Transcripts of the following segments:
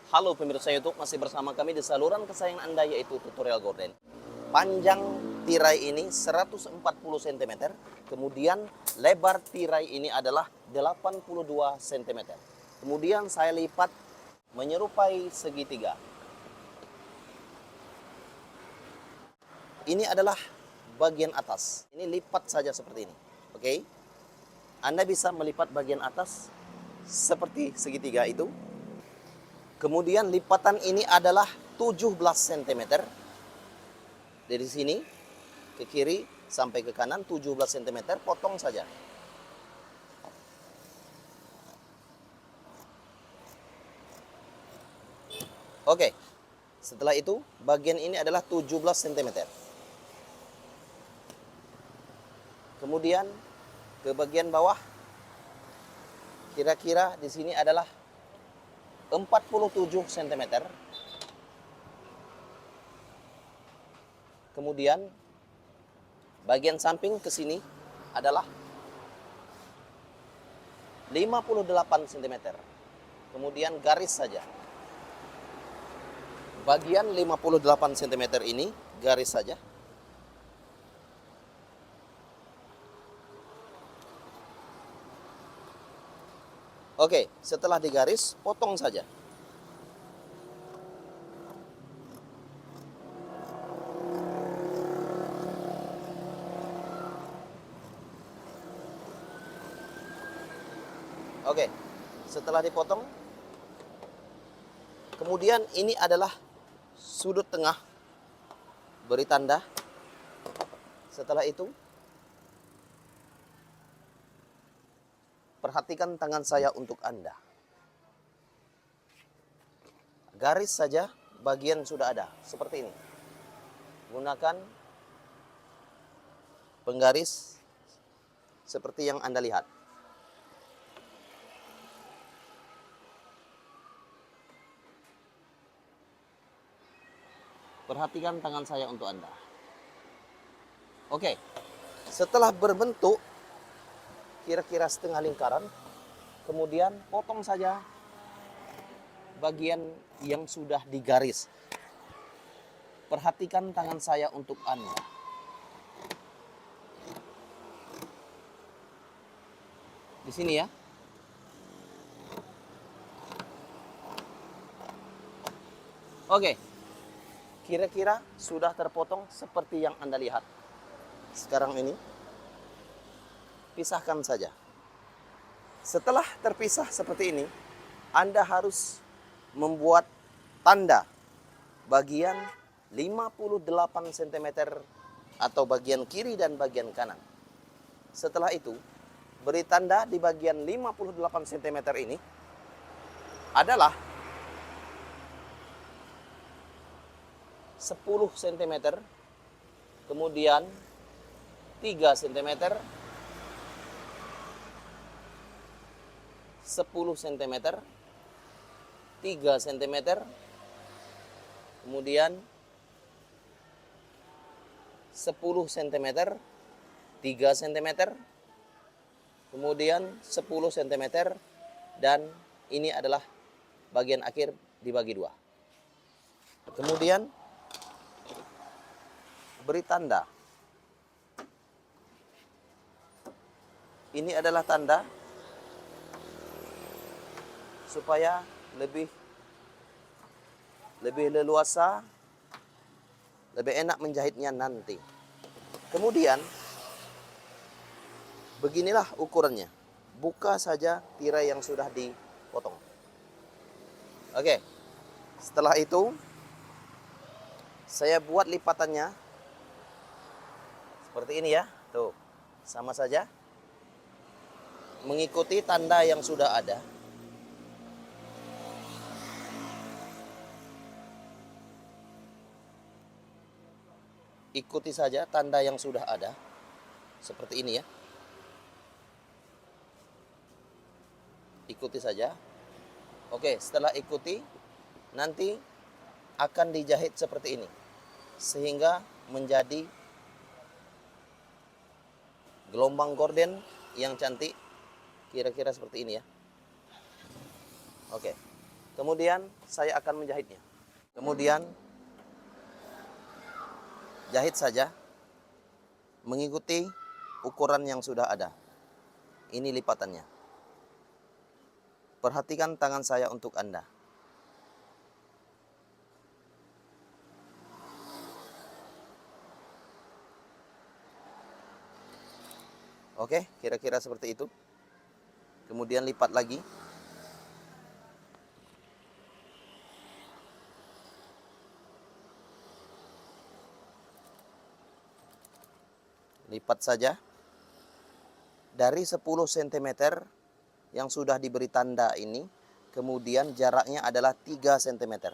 Halo pemirsa YouTube, masih bersama kami di saluran kesayangan Anda yaitu Tutorial Gorden. Panjang tirai ini 140 cm, kemudian lebar tirai ini adalah 82 cm. Kemudian saya lipat menyerupai segitiga. Ini adalah bagian atas. Ini lipat saja seperti ini. Oke. Anda bisa melipat bagian atas seperti segitiga itu. Kemudian lipatan ini adalah 17 cm. Dari sini ke kiri sampai ke kanan 17 cm, potong saja. Oke. Setelah itu bagian ini adalah 17 cm. Kemudian ke bagian bawah kira-kira di sini adalah 47 cm. Kemudian bagian samping ke sini adalah 58 cm. Kemudian garis saja. Bagian 58 cm ini garis saja. Oke, setelah digaris, potong saja. Oke, setelah dipotong, kemudian ini adalah sudut tengah, beri tanda. Setelah itu, perhatikan tangan saya untuk Anda. Garis saja bagian sudah ada, seperti ini. Gunakan penggaris seperti yang Anda lihat. Perhatikan tangan saya untuk Anda. Oke, setelah berbentuk kira-kira setengah lingkaran, kemudian potong saja bagian yang sudah digaris. Perhatikan tangan saya untuk Anda. Di sini ya. Oke. Kira-kira sudah terpotong seperti yang Anda lihat. Sekarang ini pisahkan saja. Setelah terpisah seperti ini, Anda harus membuat tanda bagian 58 cm atau bagian kiri dan bagian kanan. Setelah itu, beri tanda di bagian 58 cm ini adalah 10 cm, kemudian 3 cm, 10 cm, 3 cm, kemudian 10 cm, 3 cm, kemudian 10 cm, dan ini adalah bagian akhir dibagi dua. Kemudian beri tanda. Ini adalah tanda supaya lebih leluasa, lebih enak menjahitnya nanti. Kemudian beginilah ukurannya. Buka saja tirai yang sudah dipotong. Oke. Setelah itu saya buat lipatannya seperti ini ya. Tuh, sama saja. Mengikuti tanda yang sudah ada. Ikuti saja tanda yang sudah ada. Seperti ini ya. Ikuti saja. Oke, setelah ikuti, nanti akan dijahit seperti ini. Sehingga menjadi gelombang gorden yang cantik, kira-kira seperti ini ya. Oke. Kemudian saya akan menjahitnya. Kemudian jahit saja mengikuti ukuran yang sudah ada. Ini lipatannya. Perhatikan tangan saya untuk Anda. Oke, kira-kira seperti itu. Kemudian lipat lagi. Lipat saja. Dari 10 cm yang sudah diberi tanda ini, kemudian jaraknya adalah 3 cm.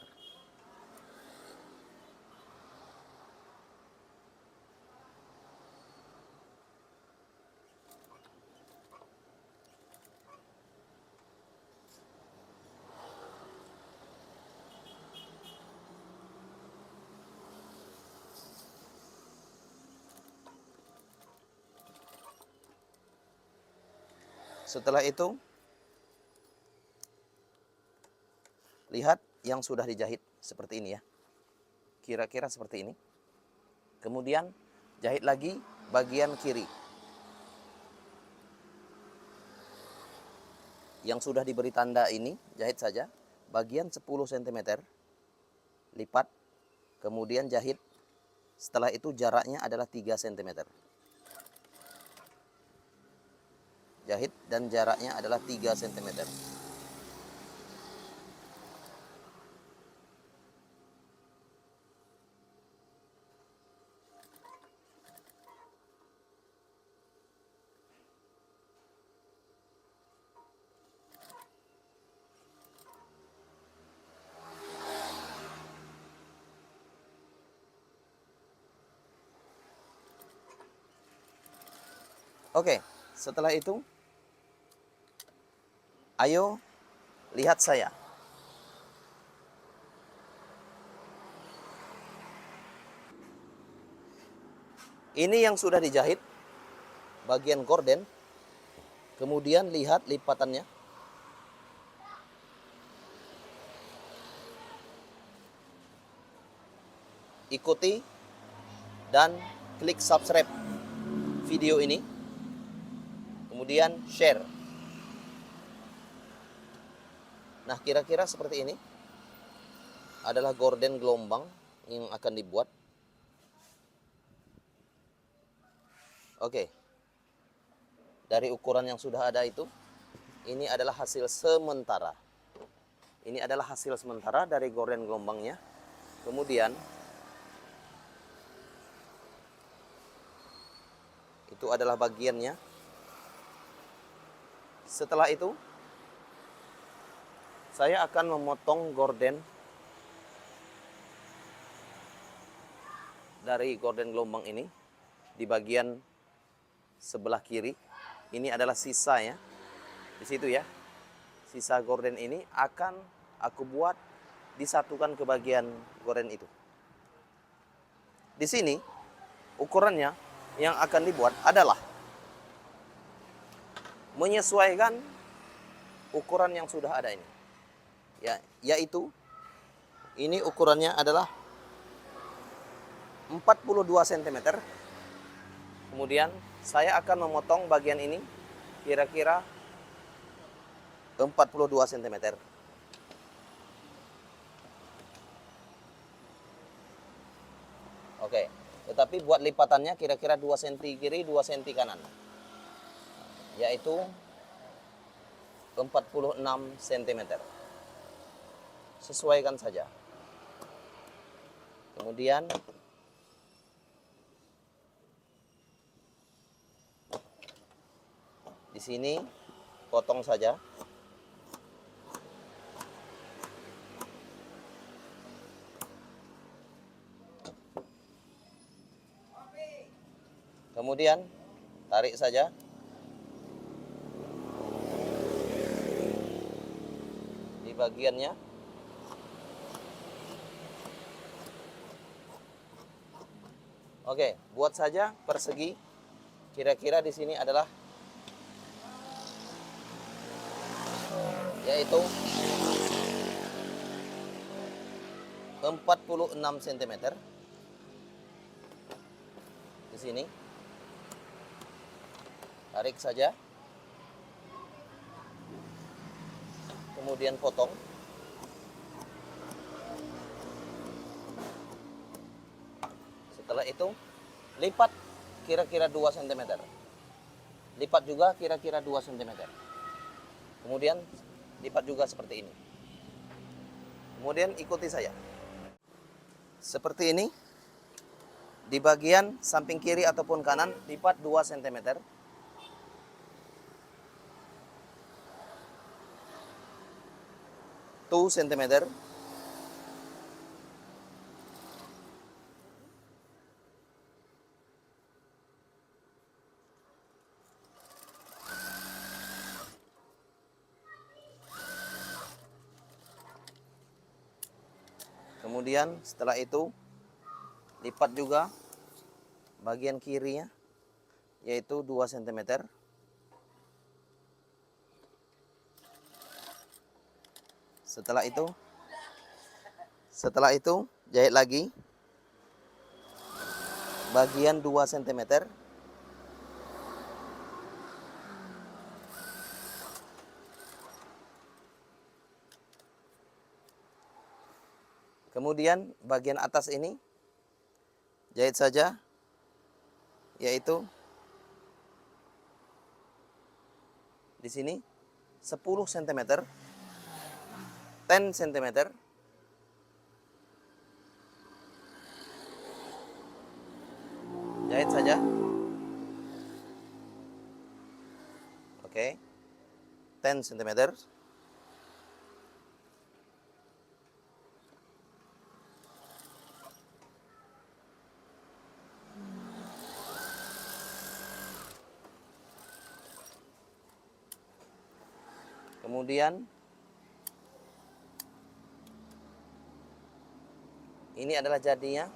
Setelah itu, lihat yang sudah dijahit seperti ini ya. Kira-kira seperti ini. Kemudian jahit lagi bagian kiri. Yang sudah diberi tanda ini, jahit saja bagian 10 cm. Lipat, kemudian jahit. Setelah itu jaraknya adalah 3 cm. Jahit dan jaraknya adalah 3 cm. Oke, setelah itu ayo lihat saya. Ini yang sudah dijahit bagian gorden. Kemudian lihat lipatannya. Ikuti dan klik subscribe video ini. Kemudian share. Nah, kira-kira seperti ini adalah gorden gelombang yang akan dibuat. Oke. Dari ukuran yang sudah ada itu, ini adalah hasil sementara. Ini adalah hasil sementara dari gorden gelombangnya. Kemudian itu adalah bagiannya. Setelah itu saya akan memotong gorden dari gorden gelombang ini di bagian sebelah kiri. Ini adalah sisa ya. Di situ ya. Sisa gorden ini akan aku buat disatukan ke bagian gorden itu. Di sini ukurannya yang akan dibuat adalah menyesuaikan ukuran yang sudah ada ini. Ya, yaitu ini ukurannya adalah 42 cm. Kemudian saya akan memotong bagian ini kira-kira 42 cm. Oke, tetapi buat lipatannya kira-kira 2 cm kiri, 2 cm kanan. Yaitu 46 cm. Sesuaikan saja. Kemudian di sini potong saja. Kemudian tarik saja. Di bagiannya. Oke, buat saja persegi. Kira-kira di sini adalah yaitu 46 cm. Di sini. Tarik saja. Kemudian potong. Setelah itu lipat kira-kira 2 cm. Lipat juga kira-kira 2 cm. Kemudian lipat juga seperti ini. Kemudian ikuti saya. Seperti ini. Di bagian samping kiri ataupun kanan lipat 2 cm. Two centimeter. Kemudian setelah itu lipat juga bagian kirinya, yaitu 2 cm. Setelah itu jahit lagi bagian 2 cm. Kemudian bagian atas ini jahit saja, yaitu di sini 10 cm, 10 cm. Jahit saja. Oke. 10 cm. Kemudian ini adalah jadinya.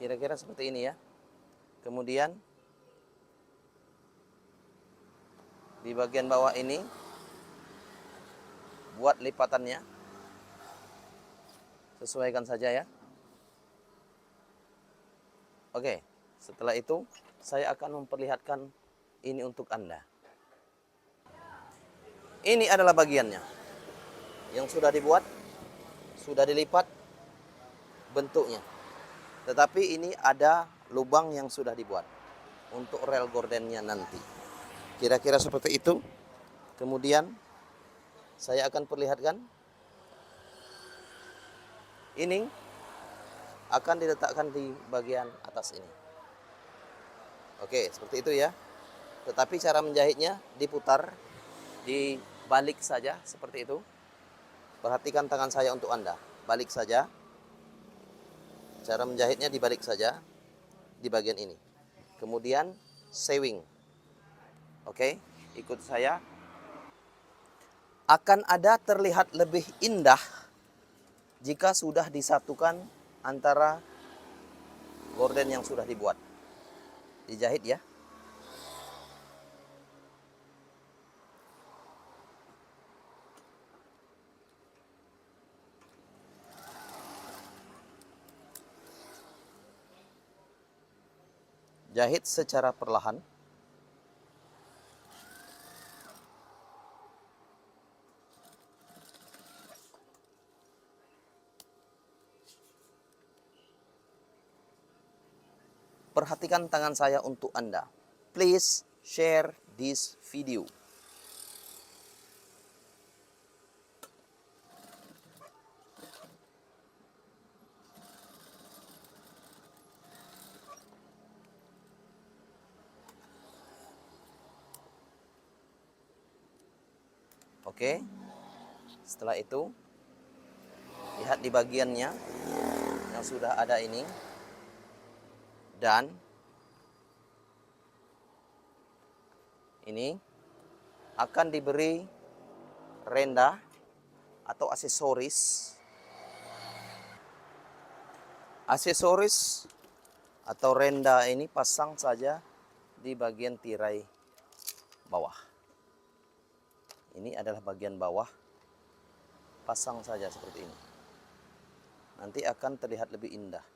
Kira-kira seperti ini ya. Kemudian di bagian bawah ini buat lipatannya. Sesuaikan saja ya. Oke, setelah itu saya akan memperlihatkan ini untuk Anda. Ini adalah bagiannya yang sudah dibuat, sudah dilipat bentuknya. Tetapi ini ada lubang yang sudah dibuat untuk rel gordennya nanti. Kira-kira seperti itu. Kemudian saya akan perlihatkan. Ini akan diletakkan di bagian atas ini. Oke, seperti itu ya. Tetapi cara menjahitnya diputar, dibalik saja seperti itu. Perhatikan tangan saya untuk Anda. Balik saja. Cara menjahitnya dibalik saja di bagian ini. Kemudian sewing. Oke, ikut saya. Akan ada terlihat lebih indah jika sudah disatukan antara gorden yang sudah dibuat. Dijahit ya. Jahit secara perlahan. Perhatikan tangan saya untuk Anda. Please share this video. Oke. Setelah itu lihat di bagiannya yang sudah ada ini. Dan ini akan diberi renda atau aksesoris. Aksesoris atau renda ini pasang saja di bagian tirai bawah. Ini adalah bagian bawah. Pasang saja seperti ini. nanti akan terlihat lebih indah.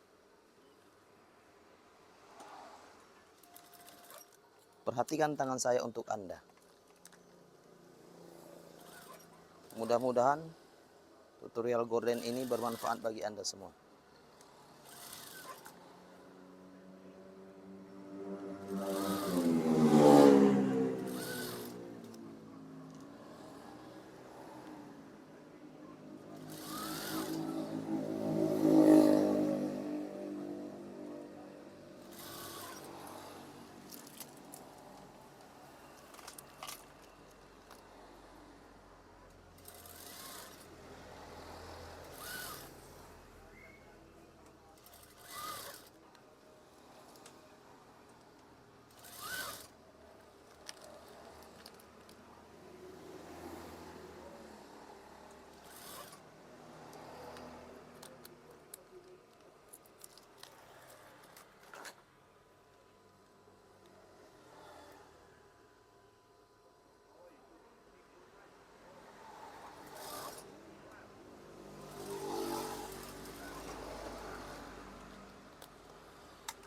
Perhatikan tangan saya untuk Anda. Mudah-mudahan tutorial gorden ini bermanfaat bagi Anda semua.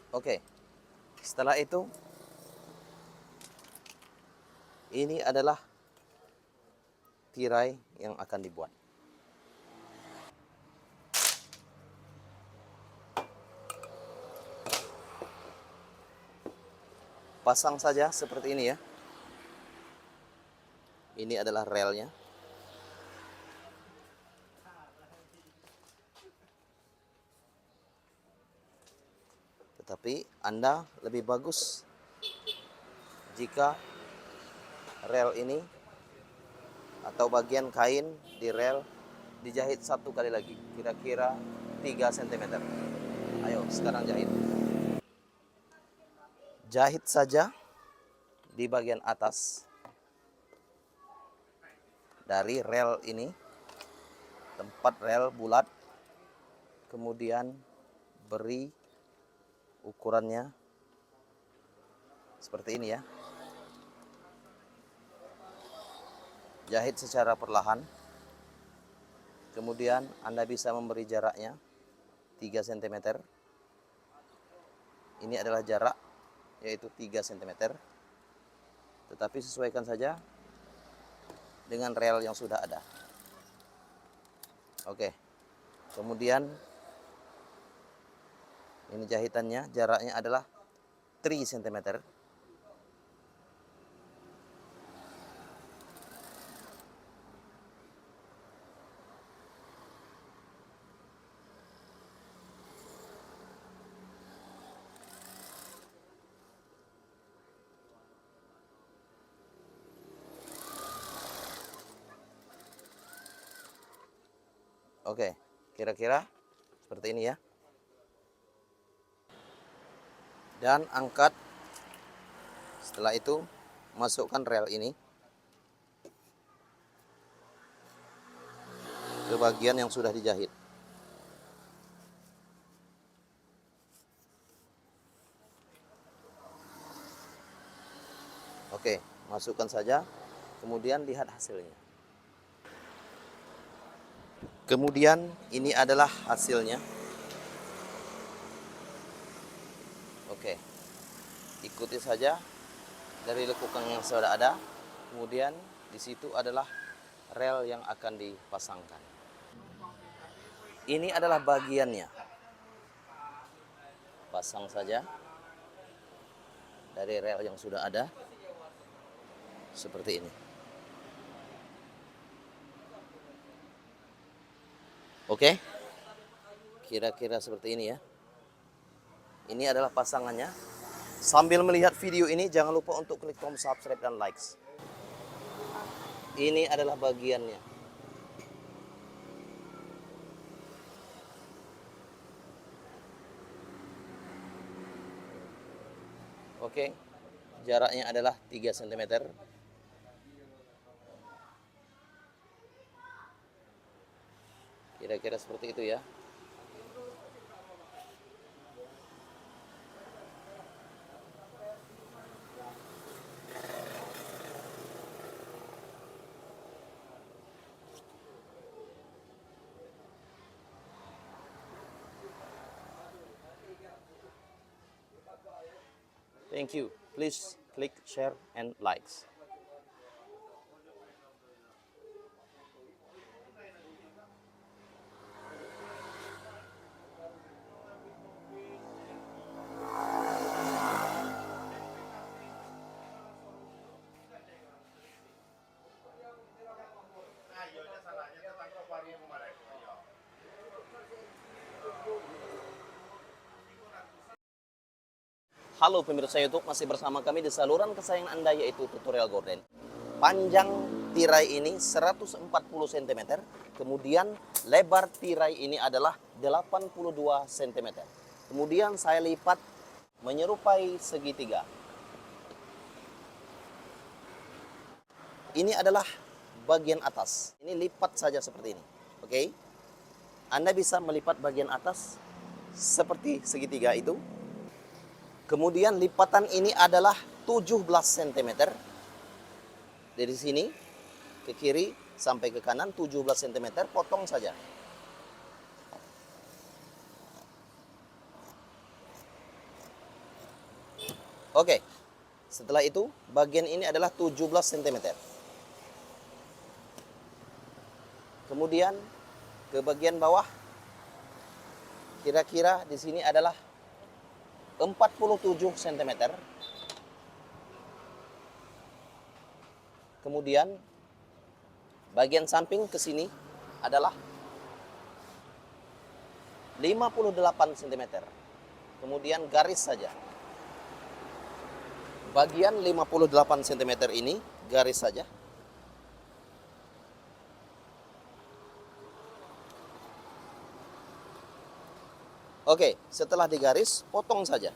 Oke, setelah itu ini adalah tirai yang akan dibuat. Pasang saja seperti ini ya. Ini adalah relnya. Tetapi Anda lebih bagus jika rel ini atau bagian kain di rel dijahit satu kali lagi, kira-kira 3 cm. Ayo, sekarang jahit. Jahit saja di bagian atas dari rel ini, tempat rel bulat, kemudian beri ukurannya seperti ini ya. Jahit secara perlahan. Kemudian Anda bisa memberi jaraknya 3 cm. Ini adalah jarak, yaitu 3 cm. Tetapi sesuaikan saja dengan rel yang sudah ada. Oke. Kemudian ini jahitannya, jaraknya adalah 3 cm. Oke, kira-kira seperti ini ya. Dan angkat. Setelah itu masukkan rel ini ke bagian yang sudah dijahit. Oke, masukkan saja. Kemudian lihat hasilnya. Kemudian ini adalah hasilnya. Oke, ikuti saja dari lekukan yang sudah ada. Kemudian di situ adalah rel yang akan dipasangkan. Ini adalah bagiannya. Pasang saja dari rel yang sudah ada seperti ini. Oke, kira-kira seperti ini ya. Ini adalah pasangannya. Sambil melihat video ini, jangan lupa untuk klik tombol subscribe dan likes. Ini adalah bagiannya. Oke, jaraknya adalah 3 cm. Kira-kira seperti itu ya. Thank you. Please click share and likes. Halo pemirsa YouTube, masih bersama kami di saluran kesayangan Anda yaitu Tutorial Gorden. Panjang tirai ini 140 cm, kemudian lebar tirai ini adalah 82 cm. Kemudian saya lipat menyerupai segitiga. Ini adalah bagian atas. Ini lipat saja seperti ini. Oke? Anda bisa melipat bagian atas seperti segitiga itu. Kemudian lipatan ini adalah 17 cm. Dari sini ke kiri sampai ke kanan 17 cm, potong saja. Oke. Setelah itu bagian ini adalah 17 cm. Kemudian ke bagian bawah kira-kira di sini adalah 47 cm. Kemudian bagian samping ke sini adalah 58 cm. Kemudian garis saja. Bagian 58 cm ini garis saja. Oke, setelah digaris, potong saja.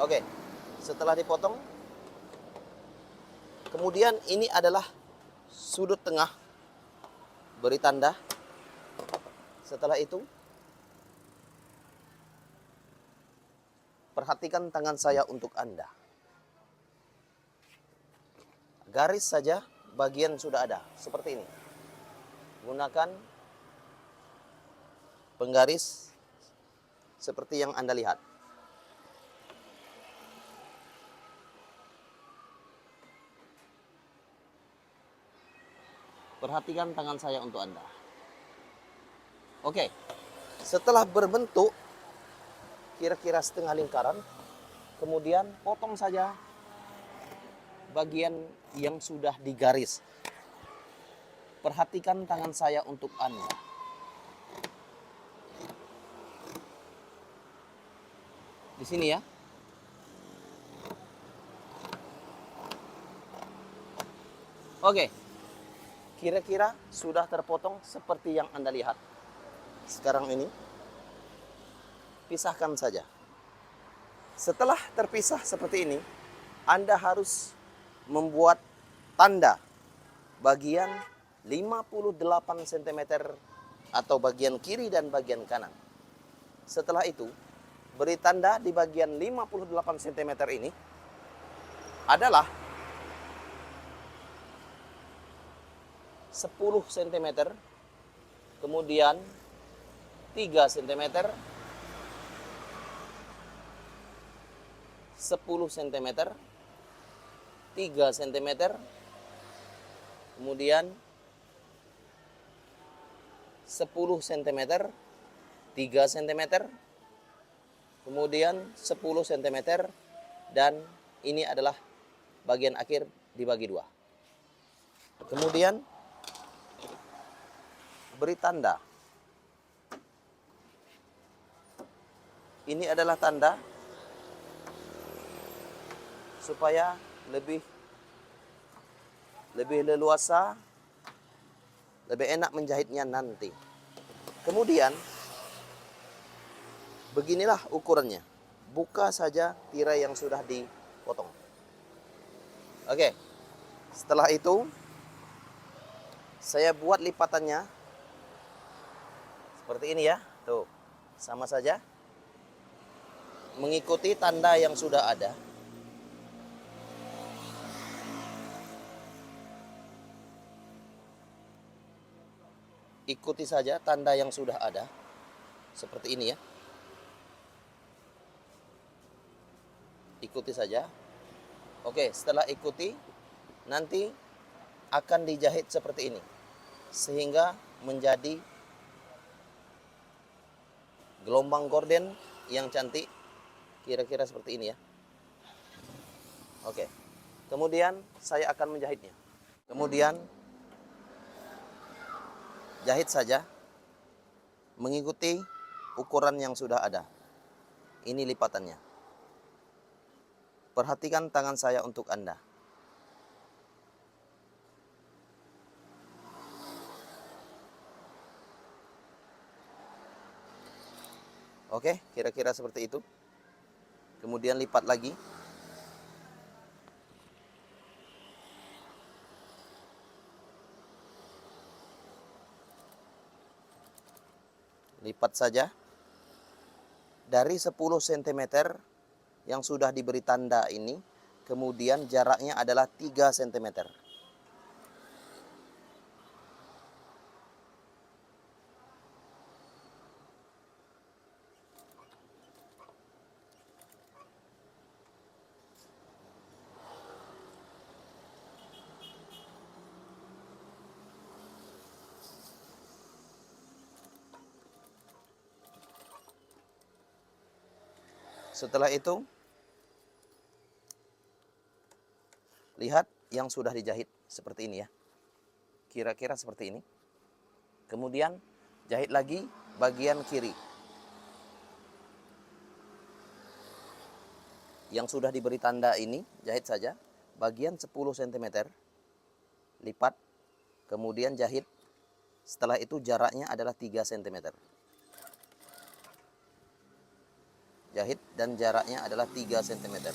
Oke, setelah dipotong, kemudian ini adalah sudut tengah, beri tanda. Setelah itu, perhatikan tangan saya untuk Anda. Garis saja bagian sudah ada, seperti ini. Gunakan penggaris seperti yang Anda lihat. Perhatikan tangan saya untuk Anda. Oke, setelah berbentuk kira-kira setengah lingkaran, kemudian potong saja bagian yang sudah digaris. Perhatikan tangan saya untuk Anda. Di sini ya. Oke. Kira-kira sudah terpotong seperti yang Anda lihat. Sekarang ini pisahkan saja. Setelah terpisah seperti ini, Anda harus membuat tanda bagian 58 cm atau bagian kiri dan bagian kanan. Setelah itu, beri tanda di bagian 58 cm ini adalah 10 cm, kemudian 3 cm, 10 cm, 3 cm, kemudian 10 cm, 3 cm, kemudian 10 cm, dan ini adalah bagian akhir dibagi dua. Kemudian beri tanda. Ini adalah tanda supaya lebih leluasa, lebih enak menjahitnya nanti. Kemudian beginilah ukurannya. Buka saja tirai yang sudah dipotong. Oke. Setelah itu saya buat lipatannya seperti ini ya. Tuh, sama saja. Mengikuti tanda yang sudah ada. ikuti saja tanda yang sudah ada. Seperti ini ya. Ikuti saja. Oke, setelah ikuti, nanti akan dijahit seperti ini. Sehingga menjadi gelombang gorden yang cantik. Kira-kira seperti ini ya. Oke. Kemudian saya akan menjahitnya. Kemudian jahit saja mengikuti ukuran yang sudah ada. Ini lipatannya. Perhatikan tangan saya untuk Anda. Oke, kira-kira seperti itu. Kemudian lipat lagi. Lipat saja. Dari 10 cm yang sudah diberi tanda ini, kemudian jaraknya adalah 3 cm. Setelah itu, lihat yang sudah dijahit seperti ini ya. Kira-kira seperti ini. Kemudian jahit lagi bagian kiri. Yang sudah diberi tanda ini, jahit saja bagian 10 cm. Lipat, kemudian jahit. Setelah itu jaraknya adalah 3 cm. Jahit dan jaraknya adalah 3 cm.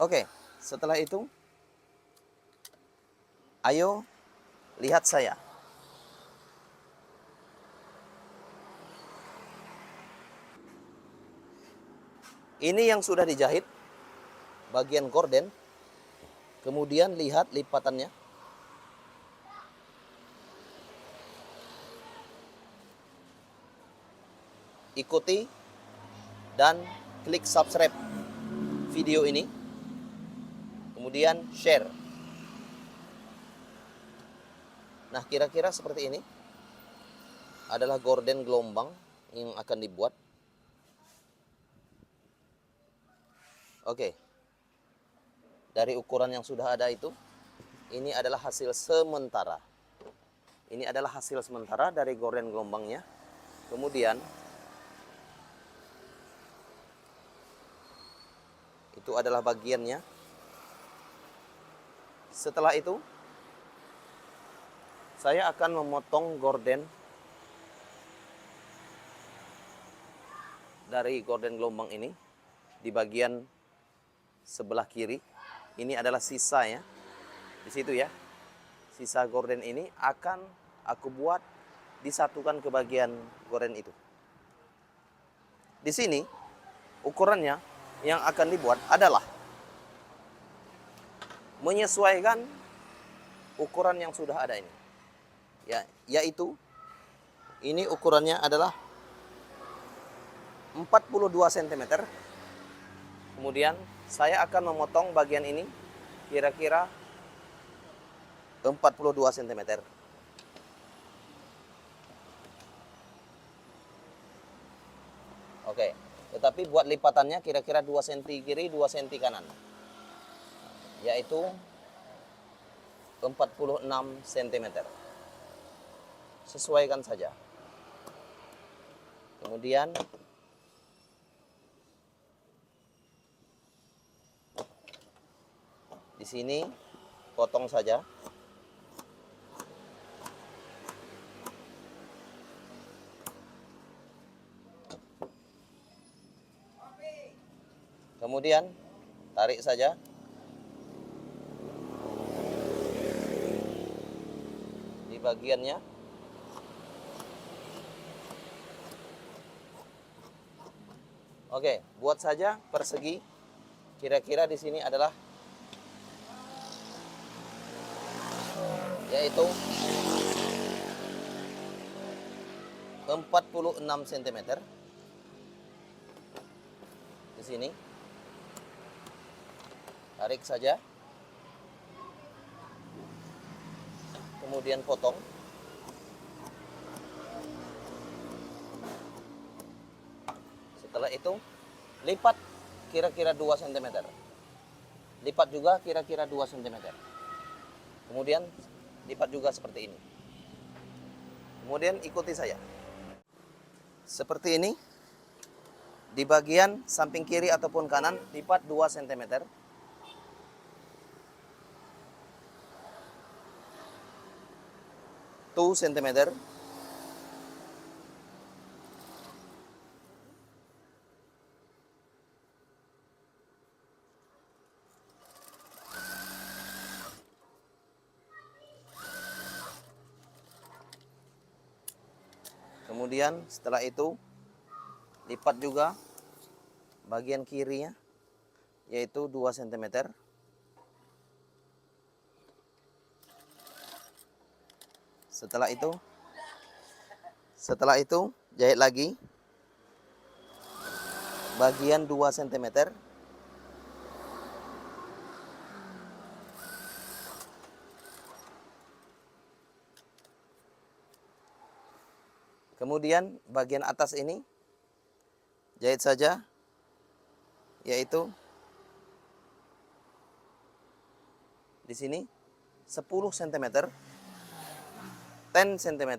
Oke, setelah itu ayo lihat saya. Ini yang sudah dijahit bagian gorden. Kemudian lihat lipatannya. Ikuti dan klik subscribe video ini. Kemudian share. Nah, kira-kira seperti ini adalah gorden gelombang yang akan dibuat. Oke. Dari ukuran yang sudah ada itu, ini adalah hasil sementara. Ini adalah hasil sementara dari gorden gelombangnya. Kemudian itu adalah bagiannya. Setelah itu saya akan memotong gorden dari gorden gelombang ini di bagian sebelah kiri. Ini adalah sisa ya. Di situ ya. Sisa gorden ini akan aku buat disatukan ke bagian gorden itu. Di sini ukurannya yang akan dibuat adalah menyesuaikan ukuran yang sudah ada ini. Ya, yaitu ini ukurannya adalah 42 cm. Kemudian saya akan memotong bagian ini kira-kira 42 cm. Oke, tetapi buat lipatannya kira-kira 2 cm kiri, 2 cm kanan. Yaitu 46 cm. Sesuaikan saja. Kemudian di sini potong saja. Kemudian tarik saja. Di bagiannya. Oke, buat saja persegi. Kira-kira di sini adalah yaitu 46 cm. Di sini. Tarik saja. Kemudian potong. Setelah itu lipat kira-kira 2 cm. Lipat juga kira-kira 2 cm. Kemudian lipat juga seperti ini. Kemudian ikuti saya. Seperti ini. Di bagian samping kiri ataupun kanan lipat 2 cm. Two centimeter. Kemudian setelah itu lipat juga bagian kirinya yaitu 2 cm. Setelah itu jahit lagi bagian 2 cm. Kemudian bagian atas ini jahit saja yaitu di sini 10 cm, 10 cm.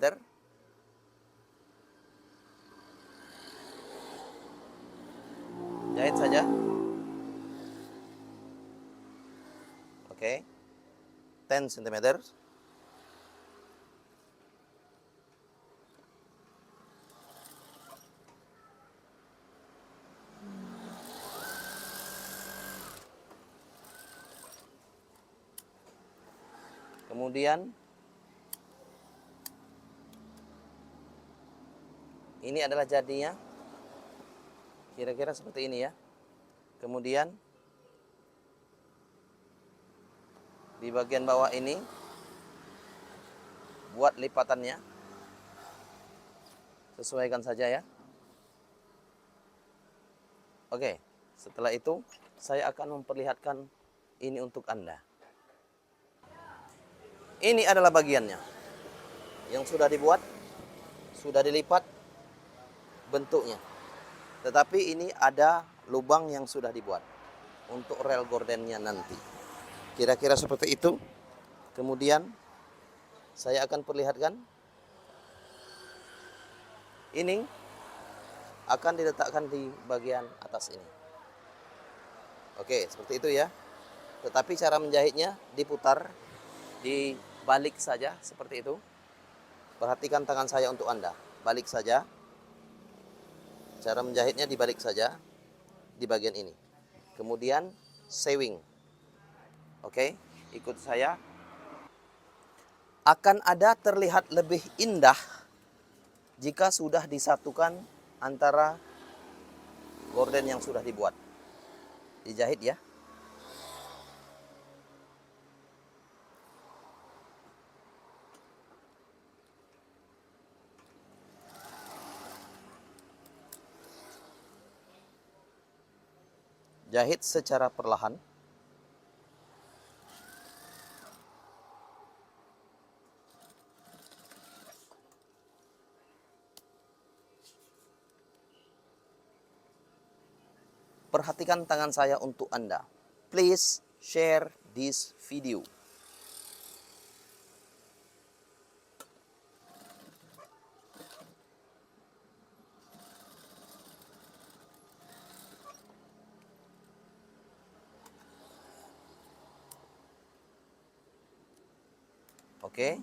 Jahit saja. Oke. 10 cm. Kemudian ini adalah jadinya. Kira-kira seperti ini ya. Kemudian di bagian bawah ini buat lipatannya. Sesuaikan saja ya. Oke, setelah itu saya akan memperlihatkan ini untuk Anda. Ini adalah bagiannya yang sudah dibuat, sudah dilipat bentuknya. Tetapi ini ada lubang yang sudah dibuat untuk rel gordennya nanti. Kira-kira seperti itu. Kemudian saya akan perlihatkan. Ini akan diletakkan di bagian atas ini. Oke, seperti itu ya. Tetapi cara menjahitnya diputar, dibalik saja seperti itu. Perhatikan tangan saya untuk Anda. Balik saja. Cara menjahitnya dibalik saja di bagian ini. Kemudian sewing. Oke, ikut saya. Akan ada terlihat lebih indah jika sudah disatukan antara gorden yang sudah dibuat. Dijahit ya. Jahit secara perlahan. Perhatikan tangan saya untuk Anda. Please share this video. Oke.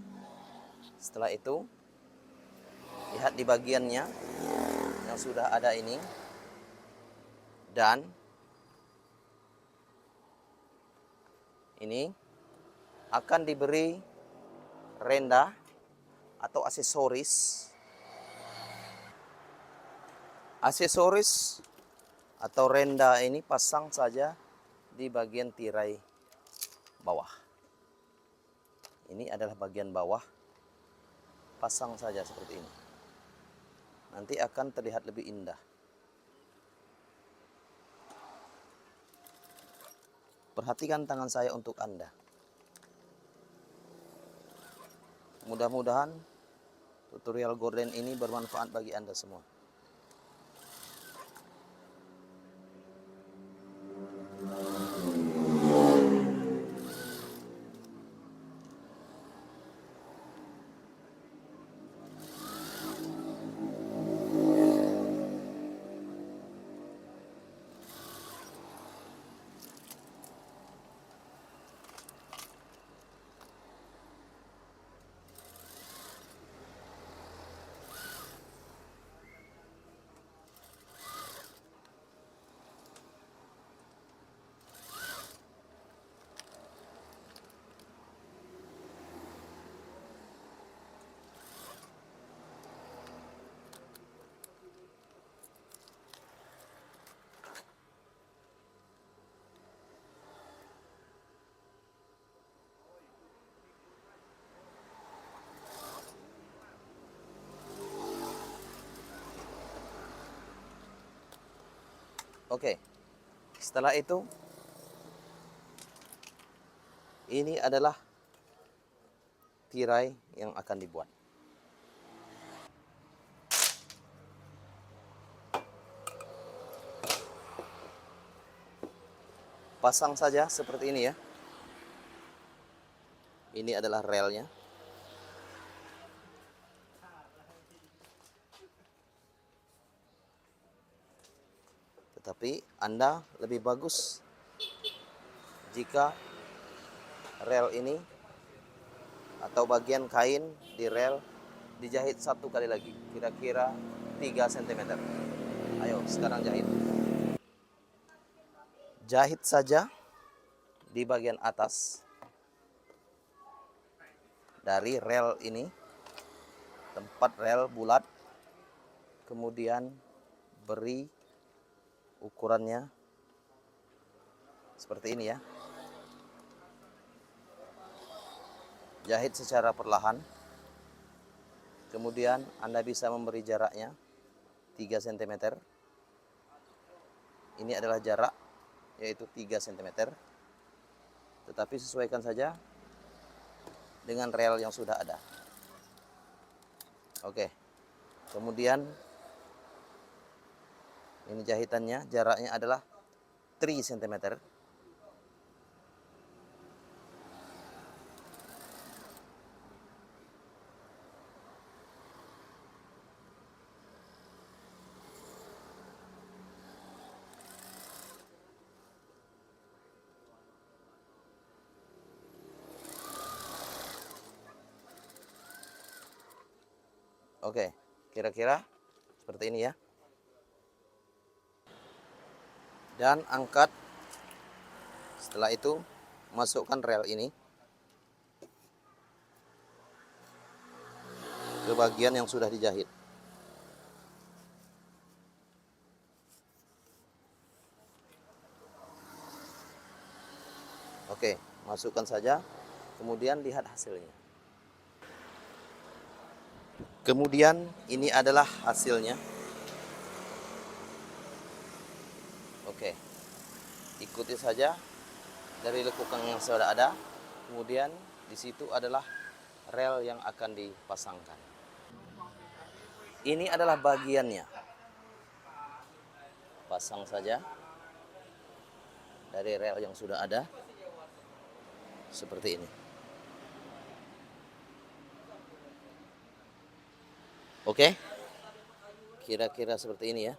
Setelah itu lihat di bagiannya yang sudah ada ini. Dan ini akan diberi renda atau aksesoris. Aksesoris atau renda ini pasang saja di bagian tirai bawah. Ini adalah bagian bawah, pasang saja seperti ini. Nanti akan terlihat lebih indah. Perhatikan tangan saya untuk Anda. Mudah-mudahan tutorial gorden ini bermanfaat bagi Anda semua. Oke, setelah itu ini adalah tirai yang akan dibuat. Pasang saja seperti ini ya. Ini adalah relnya. Tetapi Anda lebih bagus jika rel ini atau bagian kain di rel dijahit satu kali lagi, kira-kira 3 cm. Ayo sekarang jahit. Jahit saja di bagian atas dari rel ini, tempat rel bulat, kemudian beri ukurannya seperti ini ya. Jahit secara perlahan. Kemudian Anda bisa memberi jaraknya 3 cm. Ini adalah jarak, yaitu 3 cm. Tetapi sesuaikan saja dengan rel yang sudah ada. Oke. Kemudian ini jahitannya, jaraknya adalah 3 cm. Oke, kira-kira seperti ini ya. Dan angkat. Setelah itu masukkan rel ini ke bagian yang sudah dijahit. Oke, masukkan saja. Kemudian lihat hasilnya. Kemudian ini adalah hasilnya. Oke, ikuti saja dari lekukan yang sudah ada. Kemudian di situ adalah rel yang akan dipasangkan. Ini adalah bagiannya. Pasang saja dari rel yang sudah ada seperti ini. Oke, kira-kira seperti ini ya.